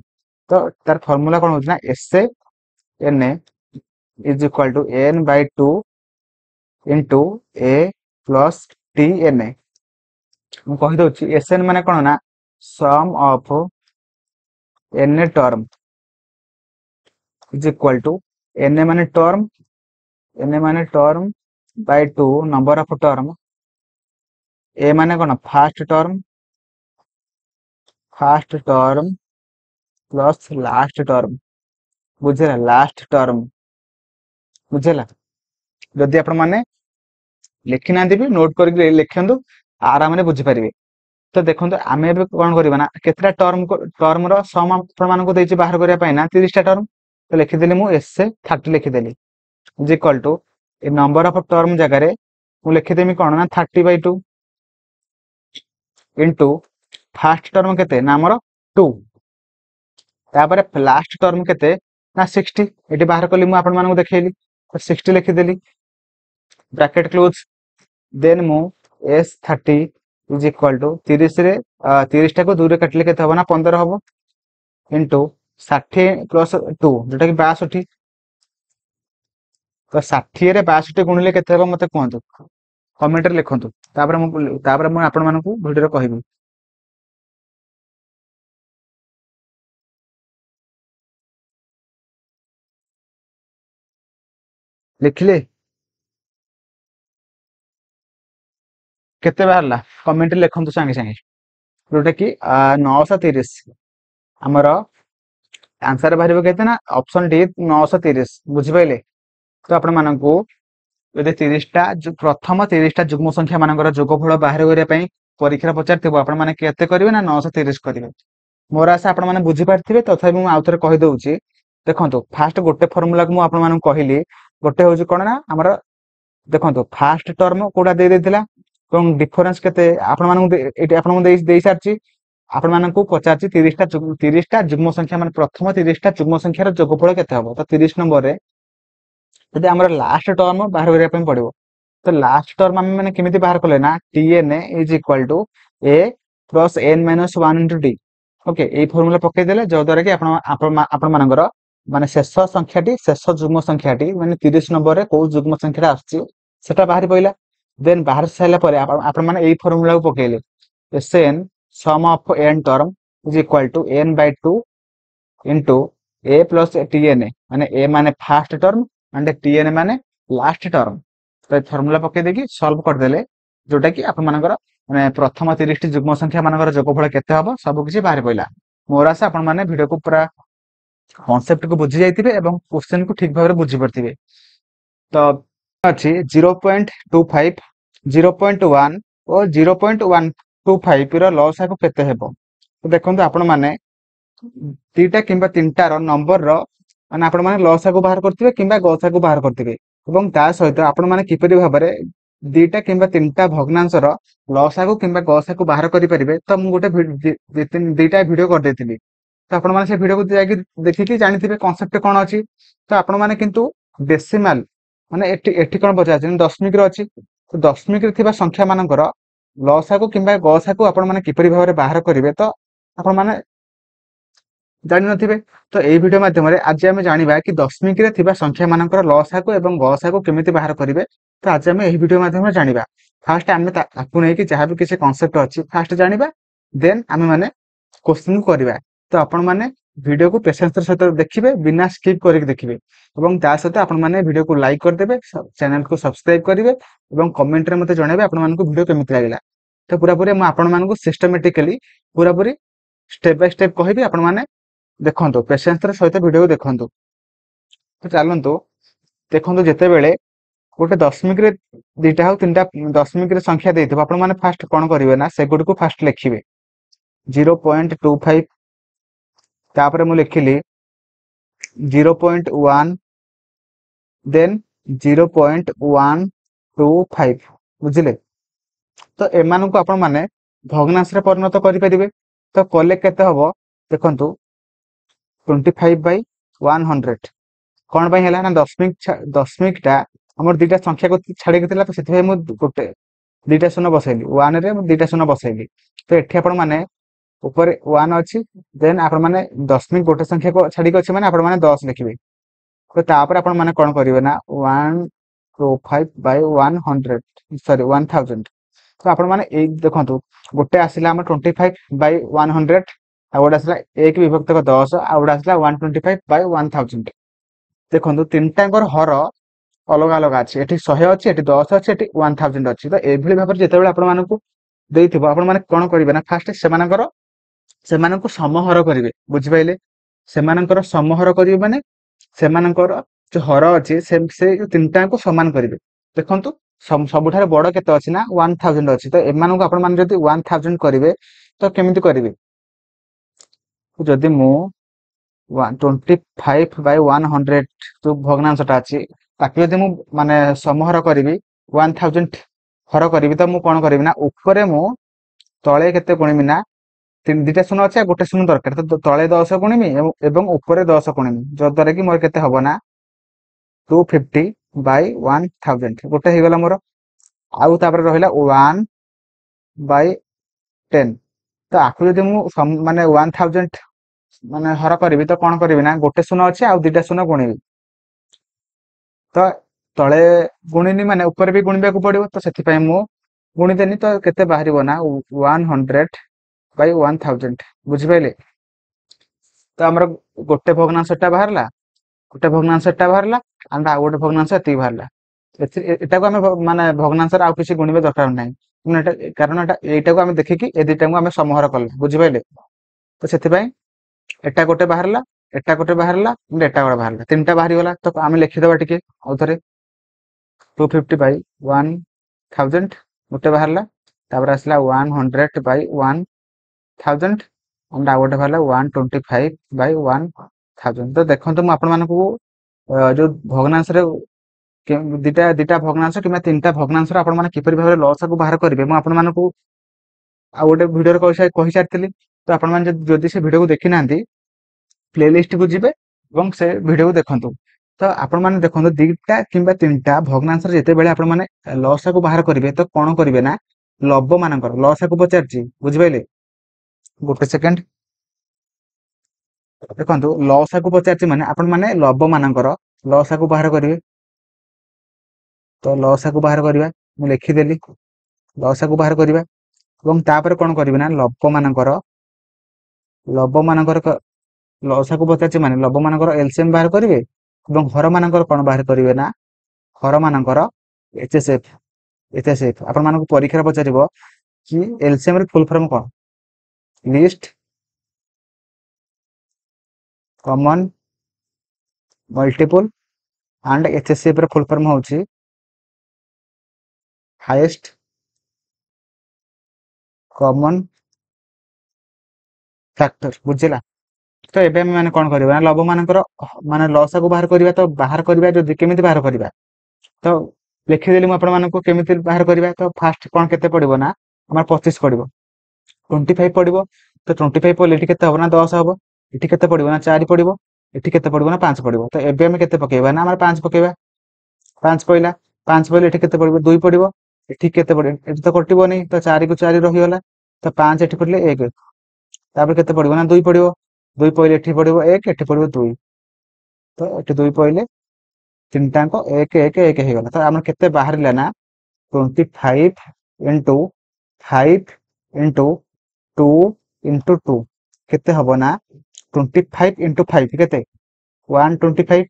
तो तार फार्मूला कोन होउची ना SA NA is equal to n by 2 into a plus TNA मु कहि दउछि SN माने कोन ना sum of NA term is equal to NA माने term by 2 number of term a माने कोन first term plus last term बुझेला last term बुझेला जदि आपण माने लिखि ना देबी नोट करके लिखंदु आराम रे बुझि परिबे तो देखंतु आमे बे कोन करबा ना केतरा टर्म रो सम आपण मानको देछि बाहर करिया पय ना 30 टा टर्म तो लिखि देली मु SA 30 लिखि देली is equal to a number of term जगह रे मु लिखि देमी कोन ना 30 by 2 इंटू फर्स्ट टर्म केते ना हमर 2 तापर लास्ट टर्म केते ना 60 एटी बाहर कली मु आपण मानको देखैली तो 60 लिखि देली ब्रैकेट क्लोज देन मु S30 इज इक्वल टू 30 रे 30 टाको 2 रे काटिले केते हबो ना 15 हबो इनटू 60 प्लस 2 जोटा कि 62 तो 60 रे 62 गुणिले केते हबो मते कहंतु कमेंट रे लिखंतु तापर मु आपण मानकू वीडियो रे कहबी लिखले केते बाहरला कमेंट रे लिखंतु संगे संगे जोटा कि 930 हमर आंसर बाहर केते ना ऑप्शन डी 930 बुझि पाइले तो आपण मानकू यदि 30 टा प्रथम 30 टा जुग्म संख्या मानकर जोगफल बाहर करिया पई परीक्षा पचारथिबो आपण माने केते करिवे ना 930 करिवे मोर आशा आपण माने बुझि पारथिबे तथापि मु आउथरे कहि दउची देखंतु फास्ट गोटे फार्मूला को मु आपण मानकू कहिली गोटे होउची कोन ना हमर देखंतु फास्ट टर्म कोडा दे देथिला ଏବଂ डिफरेंस केते आपण मानकू एटी आपण मु देई सारची आपण मानकू पचारची 30 टा जुग्म संख्या माने प्रथम 30 टा जुग्म संख्यार जोगफल केते हबो तो 30 नंबर रे यदि हमर लास्ट टर्म बाहर करिया पई पड़िबो तो लास्ट टर्म हम मैंने केमिति बाहर कले ना tn is equal to a plus n minus 1 into d okay ए फार्मूला पक्के देले जो द्वारा कि आपण मानकर माने शेष संख्याटी शेष जुग्म संख्याटी माने 30 नंबर रे को जुग्म संख्याटा आछि सेटा बाहर पइला देन बाहर साइला परे आपण माने ए फार्मूला को पकेले sn sum of n term is equal to n by 2 into a plus tn माने a माने फर्स्ट टर्म एंड tn माने लास्ट टर्म तो फॉर्मूला पके देकी सॉल्व कर देले जोटा कि आपण मानकर माने प्रथम 30 टी जुग्म संख्या मानकर जोगफल केते हबो सब किछि बाहर पइला मोर आशा आपण माने वीडियो को पूरा कांसेप्ट को बुझी जाइतिबे एवं क्वेश्चन को ठीक भाबरे बुझी परथिबे तो अछि 0.25 0.1 और 0.125 रो लॉस को केते हेबो तो देखंतु आपण माने तीटा किंबा तीनटा रो नंबर रो माने आपण माने लॉसा को बाहर करथिबे किंबा गसा को बाहर करथिबे एवं ता सहित आपण माने किपरि भाबरे दीटा किंबा तीनटा भग्नांश रो लॉसा को किंबा गसा को बाहर करि परिबे तो मु गोटे दीटा वीडियो कर देथिली तो आपण माने से वीडियो को जाके देखि जानिथिबे कांसेप्ट कोन अछि तो आपण माने किंतु डेसिमल माने एठी एठी कोन बचा अछि दशमिक रो अछि तो दशमिक रे थिबा संख्या मानकर लॉसा को किंबा गसा को आपण माने किपरि भाबरे बाहर करिवे तो आपण माने जानि नथिबे तो एई वीडियो माध्यम रे आज हम जानिबा कि दशमिक रे थिबा संख्या मानकर लॉसा को एवं गसा को केमिति बाहर करिवे तो आज हम एई वीडियो माध्यम रे जानिबा फास्ट हम ताकू नै कि जहां भी किसी कांसेप्ट अछि फास्ट जानिबा देन हम माने क्वेश्चन को करबा तो आपण माने वीडियो को पेशेंस रे सहित देखिबे बिना स्किप करिक देखिबे एवं ता सहित आपण माने वीडियो को लाइक कर देबे चैनल को सब्सक्राइब करिवे एवं कमेंट रे मते जणाबे आपण मानकू वीडियो केमिति लागिला तो पूरा पूरी हम आपण मानकू सिस्टमैटिकली पूरा पूरी स्टेप बाय स्टेप कहबी आपण माने देखंतु पेशेंस रे सहित वीडियो को देखंतु तो चलंतु देखंतु जेते बेले गोटे दशमिक रे दीटा हो तीनटा दशमिक रे संख्या देथिबो आपण माने फास्ट कोन करिवे ना से गुड को फास्ट लिखिबे 0.25 तापर मु लिखिली 0.1 देन 0.125 बुझिले तो एमानन को आपण माने भग्नांश रे परिणत करि परिबे तो कले केते हबो देखंतु 25/100 कौन भाई है ना दशमिक टा हमर दीटा संख्या को छाड़ी के तो से मु गोटे दीटा शून्य बसैली 1 रे दीटा शून्य बसैली तो एठी आपण माने ऊपर 1 अछि देन आपण माने दशमिक गोटे संख्या को छाड़ी अछि माने आपण माने 10 लिखिबे तो तापर आपण माने कोन करिवे ना 125/100 सॉरी 1000 तो आपण माने ए देखंतु गोटे आसिला हम 25/100 आ गोटे आसिला 1 विभक्त 10 आ गोटे आसिला 125/1000 देखंतु तीनटांकर हर अलग अलग अछि एठी 100 अछि एठी 10 अछि एठी 1000 अछि तो एभली भाबर जेतेबेले आपण मानकू देइथिबो आपण माने कोन करिवे ना फास्ट सेमाननको समहर करिवे बुझि पाइले सेमानकर समहर करिवे माने सेमानकर जो हर अछि से जो तीनटा को समान करिवे देखंतु सबुठारे बड़ केते अछि ना 1000 अछि तो एमाननको आपण माने जदी 1000 करिवे तो केमिति करिवे जदी मु 125/100 जो भग्नांशटा अछि ताकि यदि मु माने समहर करिवि 1000 हर करिवि त मु कोन करिवि ना ऊपरे मु तळे केते गुणिमि ना तीन दिटा शून्य अछि गोटे शून्य दरकार तो तळे 10 गुणिमि एवं ऊपरे 10 गुणिमि जो द्वारा कि मोर केते हबो ना 250 बाय 1000 गोटे हो गला मोर। आउ तापर रहिला 1/10। तो आपको जदि माने 1000 माने हर करी तो कौन करी ना गोटे शून्य अच्छे आउ दुटा शून्य गुणिबी। तो तले गुणिनी माने ऊपर भी गुणिबा को पड़िबो तो सेति पय मु गुणिदेनी तो केते बाहरिबो ना 100/1000 बुझि पाइले। तो हमर गोटे भग्नांशटा बाहरला गोटे भग्नांशटा बाहरला आंड आ गोटे भग्नांश एति बाहरला। एटा को आमे माने भग्नांशर आउ किछि गुणिबे दरकार नै कारण एटा को आमे देखि कि ए दुटा को आमे समहर करले बुझि पाइले। तो सेति पय एटा गोटे बाहरला एटा गोटे बाहरला एटा गोटे बाहरला तीनटा बाहरी गला। तो आमे लिखि देबा टिके औथरे 250/1000 गोटे बाहरला तापर आसला 100/1000 एंड आ गोटे बाहरला 125/1000। तो देखंतु मु आपन मानकू जो भग्नांश रे दिटा दिटा भग्नांश किबा तीनटा भग्नांश रे आपन माने किपरि भाबरे लॉस को बाहर करिवे मु आपन मानकू आ गोटे वीडियो रे कहि सारथिली। तो आपन माने जदि से वीडियो को देखि नांती प्लेलिस्ट को जिबे এবং से वीडियो को देखंतु। तो आपण माने देखंतु दिटा किंबा तीनटा भग्नांश रे जेते बेले आपण माने लॉस को बाहर करिवे तो कोन करिवे ना लब्ध मानकर लॉस को पचारची बुझि पाइले। गोटे सेकंड देखंतु लॉस को पचारची माने आपण माने लब्ध मानकर लॉस को बाहर करिवे। तो लॉस को बाहर करिवा मु लिखि देली लॉस को बाहर करिवा এবং तापर कोन करिवे ना लब्ध मानकर लॉस को पचारची माने लब्ध मानकर एलसीएम बाहर करिवे এবং हर मानकर कोन बाहर करिवे ना हर मानकर एचएसएफ आपण मानक परीक्षा पचारिबो कि एलसीएम रे फुल फॉर्म कोन least common multiple and HCF रे फुल फॉर्म होची हाईएस्ट कॉमन फैक्टर बुझिला। तो एबे हम माने कोन करबा लब्ध मानकर माने लॉस को बाहर करबा तो बाहर करबा जदि केमिति बाहर करबा तो लिखि देली म आपण मानक केमिति बाहर करबा। तो फास्ट कोन केते पड़िबो ना हमर 25 पड़िबो 25 पड़िबो। तो 25 पड़ले एठी केते हबो ना 10 हबो एठी केते पड़िबो ना 4 पड़िबो एठी केते पड़िबो ना 5 पड़िबो। तो एबे हम केते पकेबा ना हमर 5 पकेबा 5 पइला 5 पइले एठी केते पड़िबो 2 पड़िबो एठी केते पड़िबो एठी तो कटिबो नै तो 4 को 4 रहि गला। तो 5 एठी पड़ले 1 तापर केते पड़िबो ना 2 पड़िबो 2 पइले एठी पड़िबो 1 एठी पड़िबो 2 तो एठी 2 पइले तीनटाको 1 1 1 हे गला। तो हमर केते बाहरला ना 25 into 5 into 2 into 2 केते हबो ना 25 into 5 केते 125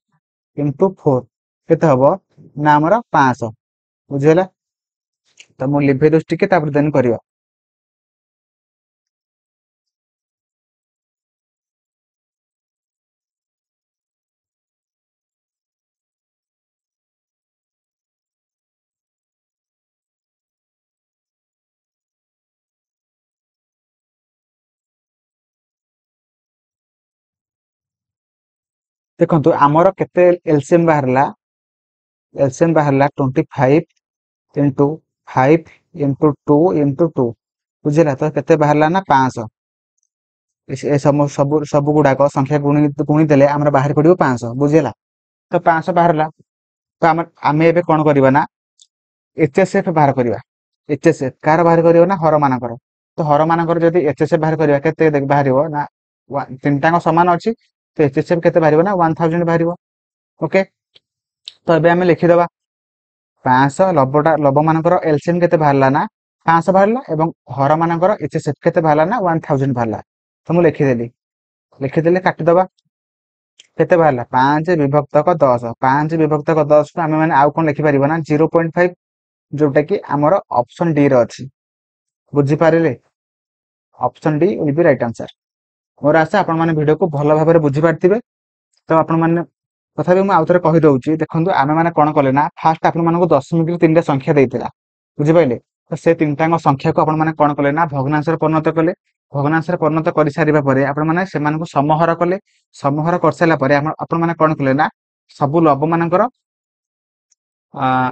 into 4 केते हबो ना हमर 500 बुझिला। तो मु लिभे दोस टिके तापर देन करियो। देखंतु हमर केते एलसीएम बाहरला 25 into 5 into 2 into 2 बुझिला। तो केते बाहरला ना 500 ए सब गुडाक संख्या गुणी देले हमर बाहर पड़िबो 500 बुझिला। तो 500 बाहरला तो आमे एबे कोन करबा ना एचएसएफ बाहर करबा। एचएसएफ कार बाहर करबा ना हर मानकर। तो हर मानकर जदि एचएसएफ बाहर करबा केते देख बाहरिबो ना तीनटा समान अछि। तो एचएसएफ केते बाहरिबो ना 1000 बाहरिबो ओके। तो एबे आमे लिखि देबा 500 लब्ध मानकर एलसीएम केते बाहरला ना 500 बाहरला एवं हर मानकर एचएसएफ केते बाहरला ना 1000 बाहरला। तो मु लिखि देले काटि दबा केते बाहरला 5 विभक्तक 10 5 विभक्तक 10 को आमे माने आउ कोन लिखि परिबो ना 0.5 जोटा कि हमर ऑप्शन डी रो अछि बुझि पारिले। Option D will be right answer. मोर आशा आपण माने वीडियो को भलो भाबरे बुझि पारथिबे। तो आपण माने तथापि मु आउथरे कहि दउची देखंतु आमे माने कोन कले ना फास्ट आपण मानको दशमिक रे तीनटा संख्या देइतिला बुझि पाइले। तो से तीनटांग संख्या को आपण माने कोन कले ना भग्नांश रे परिणत कले भग्नांश रे परिणत करि सारिबा परे आपण माने सेमानको समहर कले समहर कर साला परे आपण माने कोन कले ना सबु लब्ध मानकर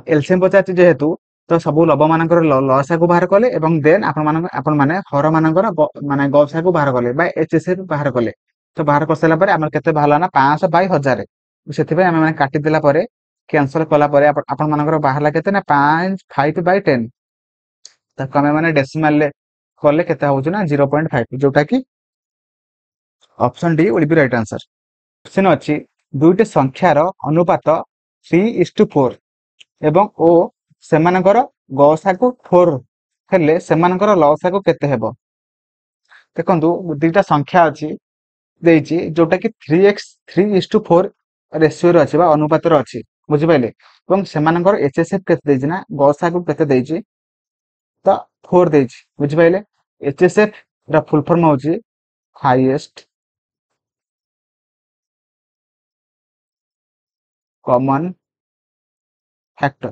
एलसीएम पचाची जेहेतु तो सबु लब्ध मानकर लसा को बाहर कले एवं देन आपण माने हर मानकर माने गसा को बाहर कले बा एचएसएफ बाहर कले। तो बाहर कर साला परे हमर केते बाहला ना 500/1000 सेति पे हम माने काटि देला परे कैंसल कला परे आपण मानकर बाहरला केते ना 5/10 ताको आमे माने डेसिमल ले कले केते होउछ ना 0.5 जोटा कि option D will be right answer. Question अछि दुईटे संख्यार अनुपात 3:4 एवं ओ सेमानकर गसागु 4 हेले सेमानकर लसागु केते हेबो। देखंतु दुईटा संख्या अछि देइछि जोटा कि 3x 3:4 रेशियो रे अछि बा अनुपात रे अछि बुझि पाइले एवं सेमानकर एचएसएफ केते देइछि ना गसागु केते देइछि तो 4 देइछि बुझि पाइले। एचएसएफ रा फुल फॉर्म होछि हाईएस्ट कॉमन फैक्टर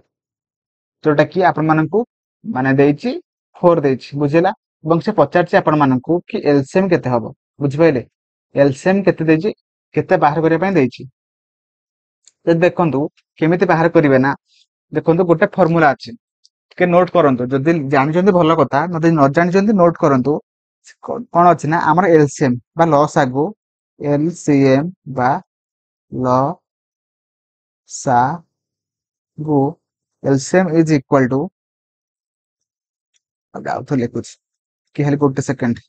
जोटा कि आपण मानकू माने देइछि 4 देइछि बुझिला एवं से पचारछि आपण मानकू कि एलसीएम केते हबो बुझि पाइले। एलसीएम केते देइछि केते बाहर करिया पय देइछि तो देखंतु केमिति बाहर करिवे ना देखंतु गोटे फार्मूला अछि के नोट करंतु जदि जानिचंदी भलो कथा नदि न जानिचंदी नोट करंतु कोन अछि ना हमर एलसीएम बा लसागु एलसीएम बा लसागु एलसीएम इज इक्वल टू आउ तो लिखुछ कि हेले गोटे सेकंड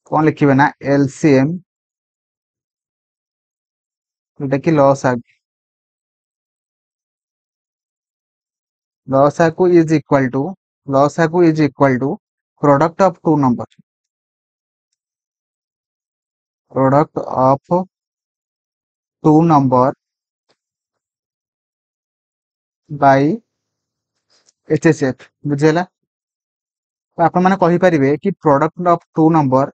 कौन लिखिबे ना एलसीएम जोटा कि लसागु is equal to product of two number by HCF बुझेला। तो आपण माने कहि परिबे कि product of two number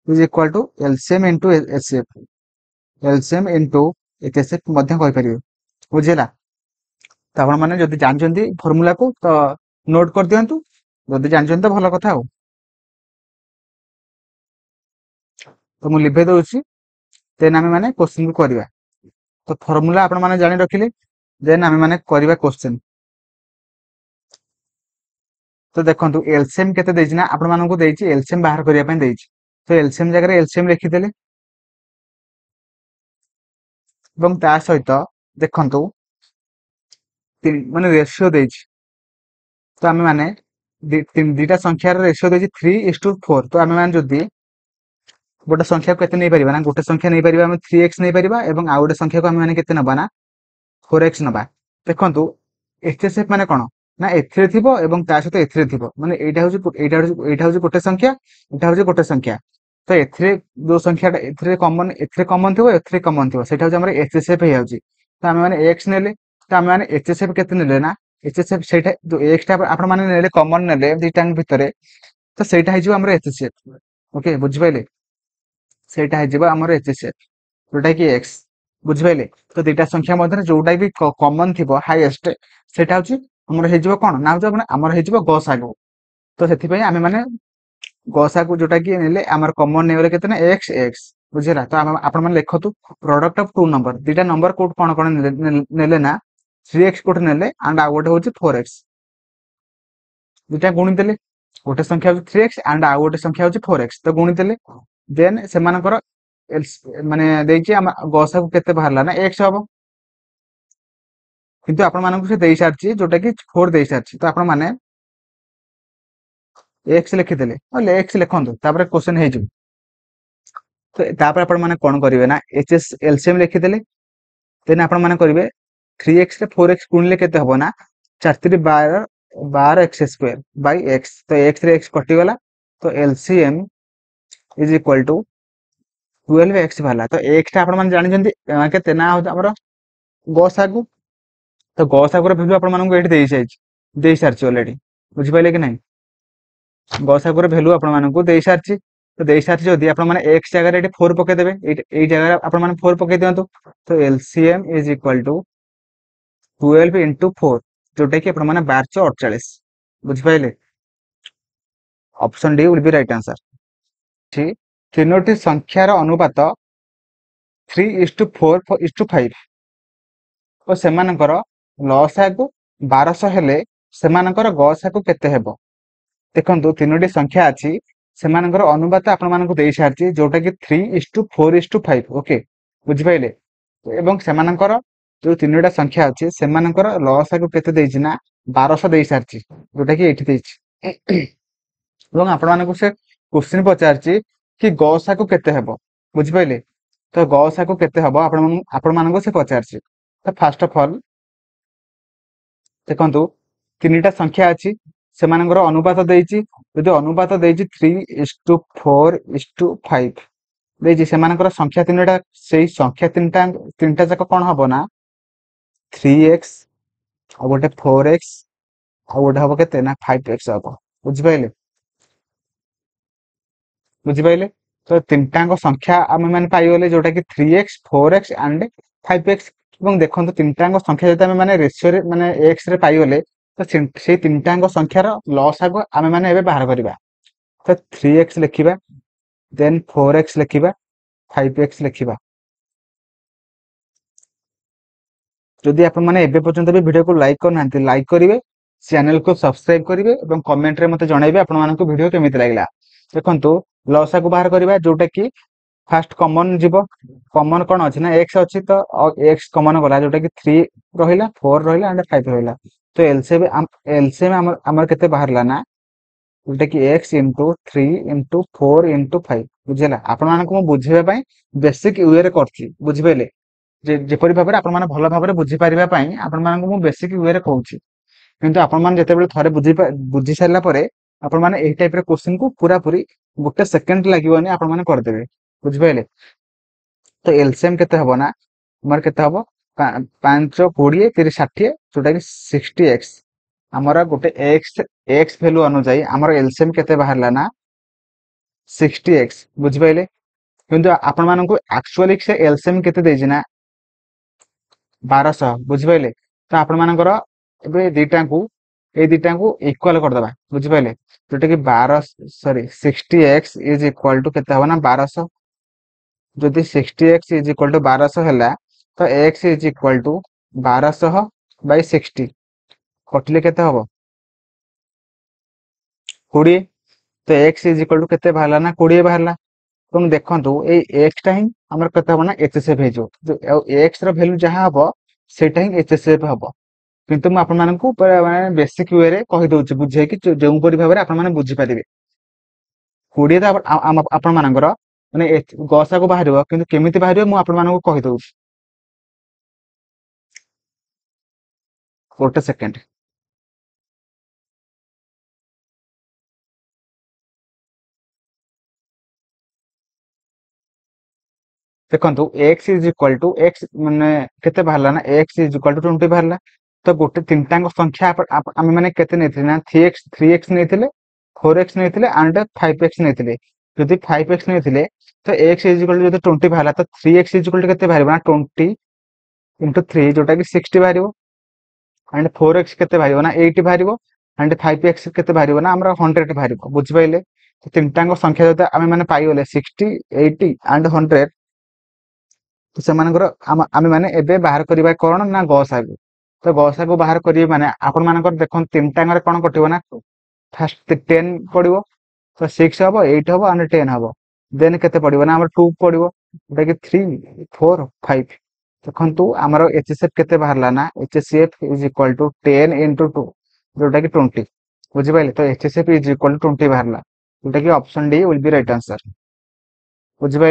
is equal to LCM into HCF LCM into HCF मध्य कहि परिबे बुझेला। तो आपण माने जदि जानचंदी फार्मूला को तो नोट कर दियंतु जदि जानचंदी तो भलो कथा हो। तो मु लिभे दउछि देन आमे माने क्वेश्चन को करिवा। तो फार्मूला आपण माने जानि रखिले देन आमे माने करिवा क्वेश्चन। तो देखंतु एलसीएम केते देछि ना आपण मानकु देछि एलसीएम बाहर करिया पय देछि तो एलसीएम जगह एलसीएम लिखि देले एवं ता सहित देखंतु माने रेशियो देछि तो आमे माने दीटा संख्यार रेशियो देछि 3:4 तो आमे माने जदि गोटे संख्या को केते नै परिबा ना गोटे संख्या नै परिबा हम 3x नै परिबा एवं आ गोटे संख्या को हम माने केते नबा ना 4x नबा। देखंतु एचएसएफ माने कोन ना एथिरे थिबो एवं ता सहित एथिरे थिबो माने एटा होची गोटे संख्या एटा होची गोटे संख्या तो एथिरे जो संख्याटा एथिरे कॉमन थिबो एथिरे कॉमन थिबो सेटा होची हमर एचएसएफ हे जाउची। तो हम माने x नेले तो हम माने एचएसएफ केते नेले ना एचएसएफ सेटा जो x टा आपण माने नेले कॉमन नेले दिटांग भितरे तो सेटा हे जिवो हमर एचएसएफ ओके बुझि पाइले सेटा हे जिवो हमर एचएसएफ जोटा कि x बुझि पाइले। तो दीटा संख्या मध्य जोटा भी कॉमन थिबो हाईएस्ट सेटा होची हमर हे जिवो कोन ना होची हमर हे जिवो गसागु। तो सेथि पय आमे माने गसागु जोटा कि नेले हमर कॉमन नेले केते ना x x बुझिला। तो आपण माने लेखतु प्रोडक्ट ऑफ टू नंबर दीटा नंबर कोड कोन कोन नेले ना 3x कोड नेले एंड आ गोटे होची 4x दीटा गुणी देले गोटे संख्या होची 3x एंड आ गोटे संख्या होची 4x तो गुणी देले देन सेमानकर माने देछि हम गसागु केते बाहरला ना x हबो किंतु आपण मानकु से देई सारछि जोटा कि 4 देई सारछि तो आपण माने x लिखि देले ओले x लिखंतु तापर क्वेश्चन हे जिवो। तो तापर आपण माने कोन करिवे ना एचएस एलसीएम लिखि देले देन आपण माने करिवे 3x रे 4x गुणले केते हबो ना 4 3 12 12 x स्क्वायर बाय x तो x रे x कटि गला तो LCM is equal to 12x भाला। तो x टा आपण माने जानि जंती केते ना हो हमर गसागु तो गसागु रे वैल्यू आपण मानकु एठी देई सारछि ऑलरेडी बुझि पाइले कि नै गसागु रे वैल्यू आपण मानकु देई सारछि तो देई सारछि जदि आपण माने x जगह रे एठी 4 पके देबे एई जगह रे आपण माने 4 पके दियंतु तो LCM is equal to 12 into 4 जोटा कि आपण माने 1248 बुझि पाइले option D will be right answer. ठीक तीनोटी संख्यार अनुपात 3:4:5 और सेमानकर लसागु 1200 हेले सेमानकर गसागु केते हेबो ଦେଖନ୍ତୁ ତିନୋଟି ସଂଖ୍ୟା ଅଛି ସେମାନଙ୍କର ଅନୁପାତ ଆପଣମାନଙ୍କୁ ଦେଇ ସାରିଛି ଯୋଉଟା କି 3:4:5 ଓକେ ବୁଝିପାରିଲେ ଏବଂ ସେମାନଙ୍କର ଯୋଉ ତିନୋଟା ସଂଖ୍ୟା ଅଛି ସେମାନଙ୍କର ଲସାଗୁ କେତେ ଦେଇଛି ନା 1200 ଦେଇ ସାରିଛି ଯୋଉଟା କି ଏଇଠି ଦେଇଛି ଏବଂ ଆପଣମାନଙ୍କୁ ସେ କ୍ୱେଶ୍ଚିନ୍ ପଚାରିଛି କି ଗସାଗୁ କେତେ ହେବ ବୁଝିପାରିଲେ ତ ଗସାଗୁ କେତେ ହବ ଆପଣମାନଙ୍କୁ ସେ ପଚାରିଛି ତ ଫାର୍ଷ୍ଟ ଅଫ ଅଲ୍ ଦେଖନ୍ତୁ ତିନିଟା ସଂଖ୍ୟା ଅଛି ସେମାନଙ୍କର ଅନୁପାତ ଦେଇଛି ଯଦି ଅନୁପାତ ଦେଇଛି 3:4:5 ଦେଇଛି ସେମାନଙ୍କର ସଂଖ୍ୟା ତିନିଟା ସେଇ ସଂଖ୍ୟା ତିନିଟା ଯାକ କଣ ହବ ନା 3x ଆଉ ଗୋଟେ 4x ଆଉ ଗୋଟେ ହବ କେତେ ନା 5x ହବ ବୁଝିପାରିଲେ ବୁଝିପାରିଲେ ତ ତିନିଟାଙ୍କ ସଂଖ୍ୟା ଆମେ ମାନେ ପାଇଗଲେ ଯୋଉଟା କି 3x 4x and 5x ଏବଂ ଦେଖନ୍ତୁ ତିନିଟାଙ୍କ ସଂଖ୍ୟା ଯଦି ଆମେ ମାନେ ରେସିଓରେ ମାନେ x ରେ ପାଇଗଲେ ତ ସେଇ ତିନିଟାଙ୍କ ସଂଖ୍ୟାର ଲସାଗୁ ଆମେ ମାନେ ଏବେ ବାହାର କରିବା ତ 3x ଲେଖିବା ଦେନ୍ 4x ଲେଖିବା 5x ଲେଖିବା ଯଦି ଆପଣମାନେ ଏବେ ପର୍ଯ୍ୟନ୍ତ ବି ଭିଡିଓକୁ ଲାଇକ୍ କରିନାହାନ୍ତି ଲାଇକ୍ କରିବେ ଚ୍ୟାନେଲକୁ ସବସ୍କ୍ରାଇବ କରିବେ ଏବଂ କମେଣ୍ଟରେ ମତେ ଜଣାଇବେ ଆପଣମାନଙ୍କୁ ଭିଡିଓ କେମିତି ଲାଗିଲା ଦେଖନ୍ତୁ ଲସାଗୁ ବାହାର କରିବା ଯୋଉଟା କି ଫାଷ୍ଟ କମନ ଯିବ କମନ କଣ ଅଛି ନା x ଅଛି ତ x କମନ ଗଲା ଯୋଉଟା କି 3 ରହିଲା 4 ରହିଲା and 5 ରହିଲା ତ ଏଲସିଏମ ଆମର କେତେ ବାହାରିଲା ନା ଯୋଉଟା କି x into 3 into 4 into 5 ବୁଝିଲା ଆପଣମାନଙ୍କୁ ମୁଁ ବୁଝେଇବା ପାଇଁ ବେସିକ ୱେରେ କରିଛି ବୁଝିପାରିଲେ ଯେପରି ଭାବରେ ଆପଣମାନେ ଭଲ ଭାବରେ ବୁଝିପାରିବା ପାଇଁ ଆପଣମାନଙ୍କୁ ମୁଁ ବେସିକ ୱେରେ କହୁଛି କିନ୍ତୁ ଆପଣମାନେ ଯେତେବେଳେ ଥରେ ବୁଝି ସାରିଲା ପରେ ଆପଣମାନେ ଏଇ ଟାଇପର କ୍ୱେଶ୍ଚିନ୍ କୁ ପୁରାପୁରି ଗୋଟେ ସେକେଣ୍ଡ ଲାଗିବନି ଆପଣମାନେ କରିଦେବେ ବୁଝିପାରିଲେ ତ ଏଲସିଏମ କେତେ ହବ ନା ଆମର କେତେ ହବ 5 20 30 60 ଯୋଉଟା କି 60x ଆମର ଗୋଟେ x ଭ୍ୟାଲୁ ଅନୁଯାୟୀ ଆମର ଏଲସିଏମ କେତେ ବାହାରିଲା ନା 60x ବୁଝିପାରିଲେ କିନ୍ତୁ ଆପଣମାନଙ୍କୁ ଆକ୍ଚୁଆଲି ସେ ଏଲସିଏମ କେତେ ଦେଇଛି ନା 1200 ବୁଝିପାରିଲେ ତ ଆପଣମାନଙ୍କର ଏବେ ଏଇ ଦିଟାଙ୍କୁ ଇକ୍ୱାଲ କରିଦବା ବୁଝିପାରିଲେ ଯୋଉଟା କି 60x ଇଜ ଇକ୍ୱାଲ ଟୁ କେତେ ହବ ନା 1200 ଯଦି 60x ଇଜ ଇକ୍ୱାଲ ଟୁ 1200 ହେଲା ତ x is equal to 1200 Bai 60 କଟିଲେ କେତେ ହବ 20 ତ x ଇଜ ଇକ୍ୱାଲ ଟୁ କେତେ ବାହାରିଲା ନା 20 ବାହାରିଲା ଏବଂ ଦେଖନ୍ତୁ ଏଇ x ଟା ହିଁ ଆମର କେତେ ହବ ନା HCF ହେଇଯିବ ଆଉ x ର ଭ୍ୟାଲୁ ଯାହା ହବ ସେଇଟା ହିଁ HCF ହବ କିନ୍ତୁ ମୁଁ ଆପଣମାନଙ୍କୁ ମାନେ ବେସିକ ୱେରେ କହିଦଉଛି ବୁଝେଇକି ଯେଉଁପରି ଭାବରେ ଆପଣମାନେ ବୁଝିପାରିବେ 20 ତ ଆପଣମାନଙ୍କର ମାନେ ଗସାକୁ ବାହାରିବ କିନ୍ତୁ କେମିତି ବାହାରିବ ମୁଁ ଆପଣମାନଙ୍କୁ କହିଦଉଛି ଗୋଟେ ସେକେଣ୍ଡ ଦେଖନ୍ତୁ x is equal to x ମାନେ କେତେ ବାହାରିଲା ନା x ଇଜ ଇକ୍ୱାଲ ଟୁ 20 ବାହାରିଲା ତ ଗୋଟେ ତିନିଟାଙ୍କ ସଂଖ୍ୟା ଆମେ ମାନେ କେତେ ନେଇଥିଲେ ନା 3x ନେଇଥିଲେ 4x ନେଇଥିଲେ and 5x ନେଇଥିଲେ ଯଦି 5x ନେଇଥିଲେ ତ x ଇଜ ଇକ୍ୱାଲ ଟୁ ଯଦି 20 ବାହାରିଲା ତ 3x ଇଜ ଇକ୍ୱାଲ ଟୁ କେତେ ବାହାରିବ ନା 20 into 3 ଯୋଉଟା କି 60 ବାହାରିବ and 4x କେତେ ବାହାରିବ ନା 80 ବାହାରିବ and 5x କେତେ ବାହାରିବ ନା ଆମର 100 ବାହାରିବ ବୁଝିପାରିଲେ ତିନିଟାଙ୍କ ସଂଖ୍ୟା ଯଦି ଆମେ ମାନେ ପାଇଗଲେ 60 80 and 100 ତ ସେମାନଙ୍କର ଆମେ ମାନେ ଏବେ ବାହାର କରିବା କଣ ନା ଗସାଗୁ ତ ଗସାଗୁ ବାହାର କରିବେ ମାନେ ଆପଣମାନଙ୍କର ଦେଖନ୍ତୁ ତିନିଟାଙ୍କରେ କଣ କଟିବ ନା ଫାଷ୍ଟ 10 ପଡିବ ତ 6 ହବ 8 ହବ and 10 ହବ ଦେନ୍ କେତେ ପଡିବ ନା ଆମର 2 ପଡିବ ଯୋଉଟା କି 3 4 5 ଦେଖନ୍ତୁ ଆମର HCF କେତେ ବାହାରିଲା ନା HCF is equal to 10 into 2 ଯୋଉଟା କି 20 ବୁଝିପାରିଲେ ତ HCF ଇଜ ଇକ୍ୱାଲ ଟୁ 20 ବାହାରିଲା ଯୋଉଟା କି option D will be right answer ବୁଝିପାରିଲେ